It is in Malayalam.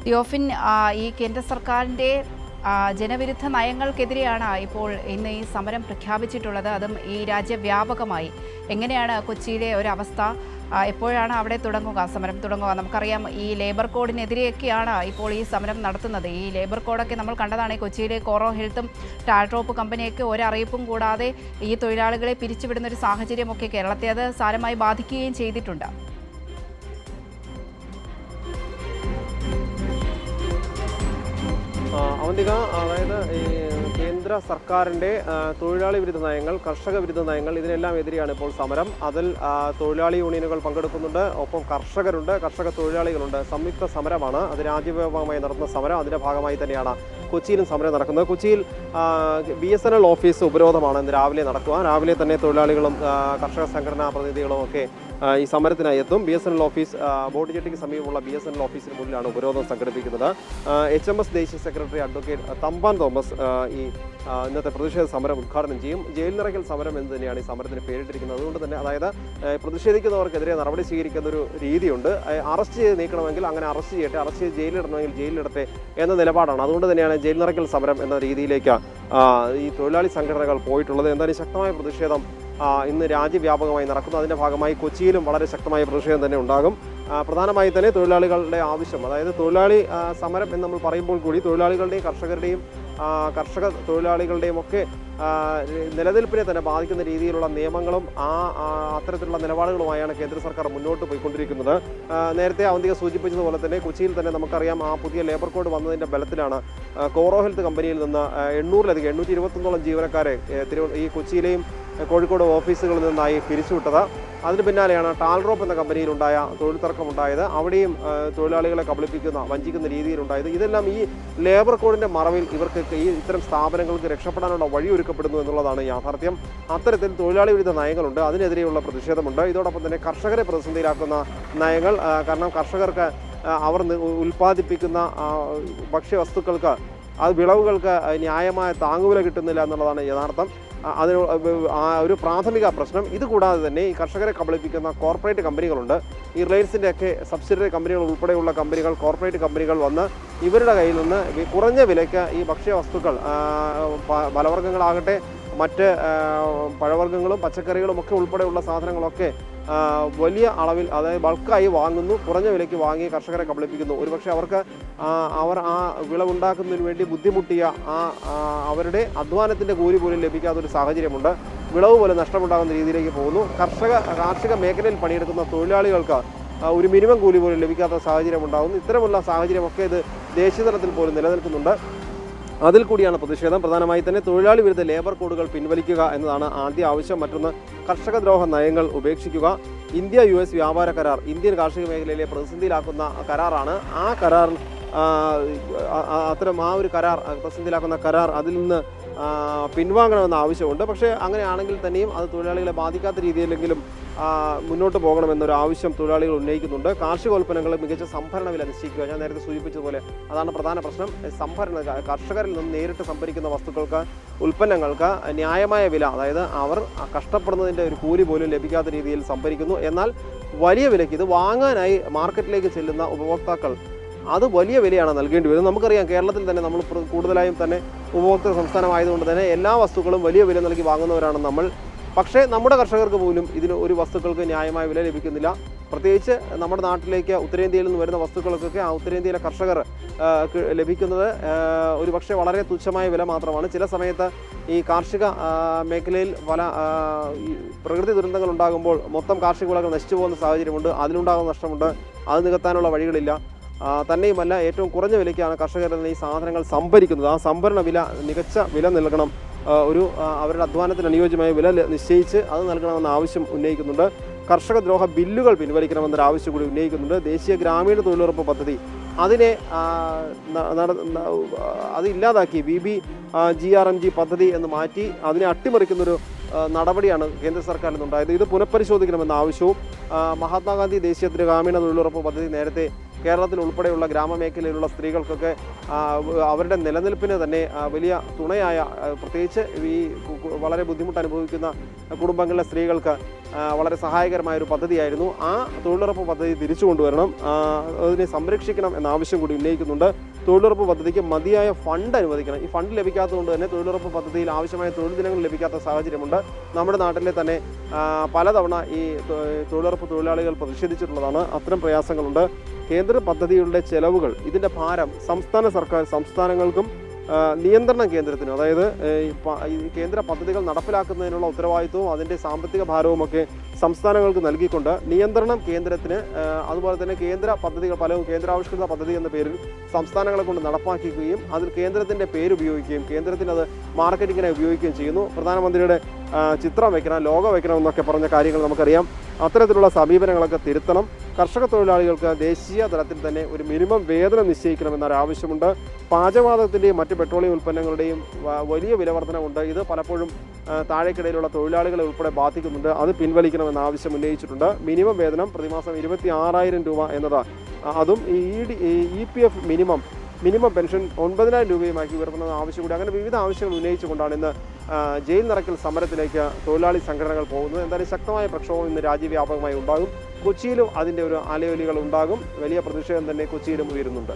തിയോഫിൻ, ഈ കേന്ദ്ര സർക്കാരിൻ്റെ ജനവിരുദ്ധ നയങ്ങൾക്കെതിരെയാണ് ഇപ്പോൾ ഇന്ന് ഈ സമരം പ്രഖ്യാപിച്ചിട്ടുള്ളത്, അതും ഈ രാജ്യവ്യാപകമായി. എങ്ങനെയാണ് കൊച്ചിയിലെ ഒരവസ്ഥ? എപ്പോഴാണ് അവിടെ സമരം തുടങ്ങുക? നമുക്കറിയാം, ഈ ലേബർ കോഡിനെതിരെയൊക്കെയാണ് ഇപ്പോൾ ഈ സമരം നടത്തുന്നത്. ഈ ലേബർ കോഡൊക്കെ നമ്മൾ കണ്ടതാണ്. കൊച്ചിയിലെ കോറോ ഹെൽത്തും ടാൽട്രോപ്പ് കമ്പനിയൊക്കെ ഒരറിയിപ്പും കൂടാതെ ഈ തൊഴിലാളികളെ പിരിച്ചുവിടുന്ന ഒരു സാഹചര്യമൊക്കെ കേരളത്തെ അത് സാരമായി ബാധിക്കുകയും ചെയ്തിട്ടുണ്ട്. അവന്തിക, അതായത് ഈ കേന്ദ്ര സർക്കാരിൻ്റെ തൊഴിലാളി വിരുദ്ധ നയങ്ങൾ, കർഷക വിരുദ്ധ നയങ്ങൾ, ഇതിനെല്ലാം എതിരെയാണ് ഇപ്പോൾ സമരം. അതിൽ തൊഴിലാളി യൂണിയനുകൾ പങ്കെടുക്കുന്നുണ്ട്, ഒപ്പം കർഷകരുണ്ട്, കർഷക തൊഴിലാളികളുണ്ട്. സംയുക്ത സമരമാണ്. അത് രാജ്യവ്യാപകമായി നടത്തുന്ന സമരം. അതിൻ്റെ ഭാഗമായി തന്നെയാണ് കൊച്ചിയിലും സമരം നടക്കുന്നത്. കൊച്ചിയിൽ BSNL ഓഫീസ് ഉപരോധമാണ് ഇന്ന് രാവിലെ നടക്കുക. രാവിലെ തന്നെ തൊഴിലാളികളും കർഷക സംഘടനാ പ്രതിനിധികളും ഒക്കെ ഈ സമരത്തിനായി എത്തും. BSNL ഓഫീസ്, ബോട്ടിജെട്ടിക്ക് സമീപമുള്ള BSNL ഓഫീസിന് മുന്നിലാണ് ഉപരോധം സംഘടിപ്പിക്കുന്നത്. HMS ദേശീയ സെക്രട്ടറി അഡ്വക്കേറ്റ് തമ്പാൻ തോമസ് ഈ ഇന്നത്തെ പ്രതിഷേധ സമരം ഉദ്ഘാടനം ചെയ്യും. ജയിൽ നിറയ്ക്കൽ സമരം എന്ന് തന്നെയാണ് ഈ സമരത്തിന് പേരിട്ടിരിക്കുന്നത്. അതുകൊണ്ട് തന്നെ, അതായത് പ്രതിഷേധിക്കുന്നവർക്കെതിരെ നടപടി സ്വീകരിക്കുന്ന ഒരു രീതിയുണ്ട്. അറസ്റ്റ് ചെയ്ത് നീക്കണമെങ്കിൽ അങ്ങനെ അറസ്റ്റ് ചെയ്യട്ടെ, അറസ്റ്റ് ചെയ്ത് ജയിലിടണമെങ്കിൽ ജയിലിടട്ടെ എന്ന നിലപാടാണ്. അതുകൊണ്ട് തന്നെയാണ് ജയിൽ നിറയ്ക്കൽ സമരം എന്ന രീതിയിലേക്ക് ഈ തൊഴിലാളി സംഘടനകൾ പോയിട്ടുള്ളത്. എന്തായാലും ശക്തമായ പ്രതിഷേധം ഇന്ന് രാജ്യവ്യാപകമായി നടക്കുന്നു. അതിൻ്റെ ഭാഗമായി കൊച്ചിയിലും വളരെ ശക്തമായ പ്രതിഷേധം തന്നെ ഉണ്ടാകും. പ്രധാനമായി തന്നെ തൊഴിലാളികളുടെ ആവശ്യം, അതായത് തൊഴിലാളി സമരം എന്ന് നമ്മൾ പറയുമ്പോൾ കൂടി തൊഴിലാളികളുടെയും കർഷകരുടെയും കർഷക തൊഴിലാളികളുടെയും ഒക്കെ നിലനിൽപ്പിനെ തന്നെ ബാധിക്കുന്ന രീതിയിലുള്ള നിയമങ്ങളും അത്തരത്തിലുള്ള നിലപാടുകളുമായാണ് കേന്ദ്ര സർക്കാർ മുന്നോട്ട് പോയിക്കൊണ്ടിരിക്കുന്നത്. നേരത്തെ അവന്തിക സൂചിപ്പിച്ചതുപോലെ തന്നെ കൊച്ചിയിൽ തന്നെ നമുക്കറിയാം, ആ പുതിയ ലേബർ കോഡ് വന്നതിൻ്റെ ബലത്തിലാണ് കോറോ ഹെൽത്ത് കമ്പനിയിൽ നിന്ന് 821 ജീവനക്കാരെ ഈ കൊച്ചിയിലെയും കോഴിക്കോട് ഓഫീസുകളിൽ നിന്നായി പിരിച്ചുവിട്ടത്. അതിന് പിന്നാലെയാണ് ടാൽട്രോപ്പ് എന്ന കമ്പനിയിലുണ്ടായ തൊഴിൽ തർക്കമുണ്ടായത്. അവിടെയും തൊഴിലാളികളെ വഞ്ചിക്കുന്ന രീതിയിലുണ്ടായത്. ഇതെല്ലാം ഈ ലേബർ കോഡിൻ്റെ മറവിൽ ഇവർക്ക് ഇത്തരം സ്ഥാപനങ്ങൾക്ക് രക്ഷപ്പെടാനുള്ള വഴിയൊരുക്കപ്പെടുന്നു എന്നുള്ളതാണ് യാഥാർത്ഥ്യം. അത്തരത്തിൽ തൊഴിലാളി വിരുദ്ധ നയങ്ങളുണ്ട്, അതിനെതിരെയുള്ള പ്രതിഷേധമുണ്ട്. ഇതോടൊപ്പം തന്നെ കർഷകരെ പ്രതിസന്ധിയിലാക്കുന്ന നയങ്ങൾ, കാരണം കർഷകർക്ക് അവർ ഉൽപ്പാദിപ്പിക്കുന്ന ഭക്ഷ്യവസ്തുക്കൾക്ക്, അത് വിളവുകൾക്ക് ന്യായമായ താങ്ങുവില കിട്ടുന്നില്ല എന്നുള്ളതാണ് യഥാർത്ഥം. അതിന് ഒരു പ്രാഥമിക പ്രശ്നം. ഇതുകൂടാതെ തന്നെ ഈ കർഷകരെ കബളിപ്പിക്കുന്ന കോർപ്പറേറ്റ് കമ്പനികളുണ്ട്. ഈ റിലയൻസിൻ്റെ ഒക്കെ സബ്സിഡറി കമ്പനികൾ ഉൾപ്പെടെയുള്ള കമ്പനികൾ, കോർപ്പറേറ്റ് കമ്പനികൾ വന്ന് ഇവരുടെ കയ്യിൽ നിന്ന് കുറഞ്ഞ വിലയ്ക്ക് ഈ ഭക്ഷ്യവസ്തുക്കൾ, ഫലവർഗ്ഗങ്ങളാകട്ടെ മറ്റ് പഴവർഗ്ഗങ്ങളും പച്ചക്കറികളും ഒക്കെ ഉൾപ്പെടെയുള്ള സാധനങ്ങളൊക്കെ വലിയ അളവിൽ, അതായത് ബൾക്കായി വാങ്ങുന്നു, കുറഞ്ഞ വിലയ്ക്ക് വാങ്ങി കർഷകരെ കബളിപ്പിക്കുന്നു. ഒരുപക്ഷെ അവർ ആ വിളവുണ്ടാക്കുന്നതിന് വേണ്ടി ബുദ്ധിമുട്ടിയ അവരുടെ അധ്വാനത്തിൻ്റെ കൂലി പോലും ലഭിക്കാത്തൊരു സാഹചര്യമുണ്ട്. വിളവ് പോലും നഷ്ടമുണ്ടാകുന്ന രീതിയിലേക്ക് പോകുന്നു. കാർഷിക മേഖലയിൽ പണിയെടുക്കുന്ന തൊഴിലാളികൾക്ക് ഒരു മിനിമം കൂലി പോലും ലഭിക്കാത്ത സാഹചര്യം ഉണ്ടാകുന്നു. ഇത്തരമുള്ള സാഹചര്യമൊക്കെ ഇത് ദേശീയതലത്തിൽ പോലും നിലനിൽക്കുന്നുണ്ട്. അതിൽ കൂടിയാണ് പ്രതിഷേധം. പ്രധാനമായി തന്നെ തൊഴിലാളി വിരുദ്ധ ലേബർ കോഡുകൾ പിൻവലിക്കുക എന്നതാണ് ആദ്യ ആവശ്യം. മറ്റൊന്ന്, കർഷകദ്രോഹ നയങ്ങൾ ഉപേക്ഷിക്കുക. ഇന്ത്യ-US വ്യാപാര കരാർ ഇന്ത്യൻ കാർഷിക മേഖലയിലെ പ്രതിസന്ധിയിലാക്കുന്ന കരാറാണ്. ആ കരാർ ഒരു കരാർ, പ്രതിസന്ധിയിലാക്കുന്ന കരാർ, അതിൽ നിന്ന് പിൻവാങ്ങണമെന്ന ആവശ്യമുണ്ട്. പക്ഷേ അങ്ങനെയാണെങ്കിൽ തന്നെയും അത് തൊഴിലാളികളെ ബാധിക്കാത്ത രീതിയിലെങ്കിലും മുന്നോട്ട് പോകണമെന്നൊരു ആവശ്യം തൊഴിലാളികൾ ഉന്നയിക്കുന്നുണ്ട്. കാർഷികോൽപ്പന്നങ്ങൾ മികച്ച സംഭരണ വില നിശ്ചയിക്കുക. ഞാൻ നേരത്തെ സൂചിപ്പിച്ചതുപോലെ അതാണ് പ്രധാന പ്രശ്നം. കർഷകരിൽ നിന്ന് നേരിട്ട് സംഭരിക്കുന്ന വസ്തുക്കൾക്ക്, ഉൽപ്പന്നങ്ങൾക്ക് ന്യായമായ വില, അതായത് അവർ കഷ്ടപ്പെടുന്നതിൻ്റെ ഒരു കൂലി പോലും ലഭിക്കാത്ത രീതിയിൽ സംഭരിക്കുന്നു. എന്നാൽ വലിയ വിലയ്ക്ക് ഇത് വാങ്ങാനായി മാർക്കറ്റിലേക്ക് ചെല്ലുന്ന ഉപഭോക്താക്കൾ അത് വലിയ വിലയാണ് നൽകേണ്ടി വരുന്നത്. നമുക്കറിയാം, കേരളത്തിൽ തന്നെ നമ്മൾ കൂടുതലായും തന്നെ ഉപഭോക്തൃ സംസ്ഥാനമായതുകൊണ്ട് തന്നെ എല്ലാ വസ്തുക്കളും വലിയ വില നൽകി വാങ്ങുന്നവരാണ് നമ്മൾ. പക്ഷേ നമ്മുടെ കർഷകർക്ക് പോലും ഇതിന് ഒരു വസ്തുക്കൾക്ക് ന്യായമായ വില ലഭിക്കുന്നില്ല. പ്രത്യേകിച്ച് നമ്മുടെ നാട്ടിലേക്ക് ഉത്തരേന്ത്യയിൽ നിന്ന് വരുന്ന വസ്തുക്കൾക്കൊക്കെ ആ ഉത്തരേന്ത്യയിലെ കർഷകർ ലഭിക്കുന്നത് ഒരു പക്ഷേ വളരെ തുച്ഛമായ വില മാത്രമാണ്. ചില സമയത്ത് ഈ കാർഷിക മേഖലയിൽ പല പ്രകൃതി ദുരന്തങ്ങൾ ഉണ്ടാകുമ്പോൾ മൊത്തം കാർഷിക വിളകൾ നശിച്ചു പോകുന്ന സാഹചര്യമുണ്ട്. അതിലുണ്ടാകുന്ന നഷ്ടമുണ്ട്. അത് നികത്താനുള്ള വഴികളില്ല. തന്നെയുമല്ല, ഏറ്റവും കുറഞ്ഞ വിലയ്ക്കാണ് കർഷകരിൽ നിന്ന് ഈ സാധനങ്ങൾ സംഭരിക്കുന്നത്. ആ സംഭരണ വില, മികച്ച വില നൽകണം. അവരുടെ അധ്വാനത്തിന് അനുയോജ്യമായ വില നിശ്ചയിച്ച് അത് നൽകണമെന്ന ആവശ്യം ഉന്നയിക്കുന്നുണ്ട്. കർഷകദ്രോഹ ബില്ലുകൾ പിൻവലിക്കണമെന്നൊരു ആവശ്യം കൂടി ഉന്നയിക്കുന്നുണ്ട്. ദേശീയ ഗ്രാമീണ തൊഴിലുറപ്പ് പദ്ധതി അത് ഇല്ലാതാക്കി BBGRMG പദ്ധതി എന്ന് മാറ്റി അതിനെ അട്ടിമറിക്കുന്നൊരു നടപടിയാണ് കേന്ദ്ര സർക്കാരിൽ നിന്നുണ്ടായത്. ഇത് പുനഃപരിശോധിക്കണമെന്ന ആവശ്യവും മഹാത്മാഗാന്ധി ദേശീയ ഗ്രാമീണ തൊഴിലുറപ്പ് പദ്ധതി നേരത്തെ കേരളത്തിൽ ഉൾപ്പെടെയുള്ള ഗ്രാമമേഖലയിലുള്ള സ്ത്രീകൾക്കൊക്കെ അവരുടെ നിലനിൽപ്പിന് തന്നെ വലിയ തുണയായ, പ്രത്യേകിച്ച് ഈ വളരെ ബുദ്ധിമുട്ട് അനുഭവിക്കുന്ന കുടുംബങ്ങളിലെ സ്ത്രീകൾക്ക് വളരെ സഹായകരമായ ഒരു പദ്ധതിയായിരുന്നു. ആ തൊഴിലുറപ്പ് പദ്ധതി തിരിച്ചു കൊണ്ടുവരണം, അതിനെ സംരക്ഷിക്കണം എന്ന ആവശ്യം കൂടി ഉന്നയിക്കുന്നുണ്ട്. തൊഴിലുറപ്പ് പദ്ധതിക്ക് മതിയായ ഫണ്ട് അനുവദിക്കണം. ഈ ഫണ്ട് ലഭിക്കാത്തതുകൊണ്ട് തന്നെ തൊഴിലുറപ്പ് പദ്ധതിയിൽ ആവശ്യമായ തൊഴിൽ ദിനങ്ങൾ ലഭിക്കാത്ത സാഹചര്യമുണ്ട്. നമ്മുടെ നാട്ടിലെ തന്നെ പലതവണ ഈ തൊഴിലുറപ്പ് തൊഴിലാളികൾ പ്രതിഷേധിച്ചിട്ടുള്ളതാണ്. അത്തരം പ്രയാസങ്ങളുണ്ട്. കേന്ദ്ര പദ്ധതികളുടെ ചെലവുകൾ, ഇതിൻ്റെ ഭാരം സംസ്ഥാനങ്ങൾക്കും നിയന്ത്രണം കേന്ദ്രത്തിനും, അതായത് ഈ കേന്ദ്ര പദ്ധതികൾ നടപ്പിലാക്കുന്നതിനുള്ള ഉത്തരവാദിത്വവും അതിൻ്റെ സാമ്പത്തിക ഭാരവുമൊക്കെ സംസ്ഥാനങ്ങൾക്ക് നൽകിക്കൊണ്ട് നിയന്ത്രണം കേന്ദ്രത്തിന്, അതുപോലെ തന്നെ കേന്ദ്ര പദ്ധതികൾ പലവും കേന്ദ്രാവിഷ്കൃത പദ്ധതി എന്ന പേരിൽ സംസ്ഥാനങ്ങളെ കൊണ്ട് നടപ്പാക്കുകയും അതിൽ കേന്ദ്രത്തിൻ്റെ പേര് ഉപയോഗിക്കുകയും കേന്ദ്രത്തിന് അത് മാർക്കറ്റിങ്ങിനായി ഉപയോഗിക്കുകയും ചെയ്യുന്നു. പ്രധാനമന്ത്രിയുടെ ചിത്രം വയ്ക്കണം, ലോഗോ വയ്ക്കണം എന്നൊക്കെ പറഞ്ഞ കാര്യങ്ങൾ നമുക്കറിയാം. അത്തരത്തിലുള്ള സമീപനങ്ങളൊക്കെ തിരുത്തണം. കർഷക തൊഴിലാളികൾക്ക് ദേശീയ തലത്തിൽ തന്നെ ഒരു മിനിമം വേതനം നിശ്ചയിക്കണമെന്നൊരു ആവശ്യമുണ്ട്. പാചകവാതകത്തിൻ്റെയും മറ്റ് പെട്രോളിയം ഉൽപ്പന്നങ്ങളുടെയും വലിയ വിലവർധനമുണ്ട്. ഇത് പലപ്പോഴും താഴേക്കിടയിലുള്ള തൊഴിലാളികളെ ഉൾപ്പെടെ ബാധിക്കുന്നുണ്ട്. അത് പിൻവലിക്കണമെന്ന ആവശ്യം ഉന്നയിച്ചിട്ടുണ്ട്. മിനിമം വേതനം പ്രതിമാസം 26,000 രൂപ എന്നതാണ്. അതും EPF മിനിമം പെൻഷൻ 9,000 രൂപയുമാക്കി ഉയർത്തുന്നത് ആവശ്യം കൂടി. അങ്ങനെ വിവിധ ആവശ്യങ്ങൾ ഉന്നയിച്ചുകൊണ്ടാണ് ഇന്ന് ജയിൽ നിറയ്ക്കൽ സമരത്തിലേക്ക് തൊഴിലാളി സംഘടനകൾ പോകുന്നത്. എന്തായാലും ശക്തമായ പ്രക്ഷോഭം ഇന്ന് രാജ്യവ്യാപകമായി ഉണ്ടാകും. കൊച്ചിയിലും അതിൻ്റെ ഒരു അലയൊലികൾ ഉണ്ടാകും. വലിയ പ്രതിഷേധം തന്നെ കൊച്ചിയിലും ഉയരുന്നുണ്ട്.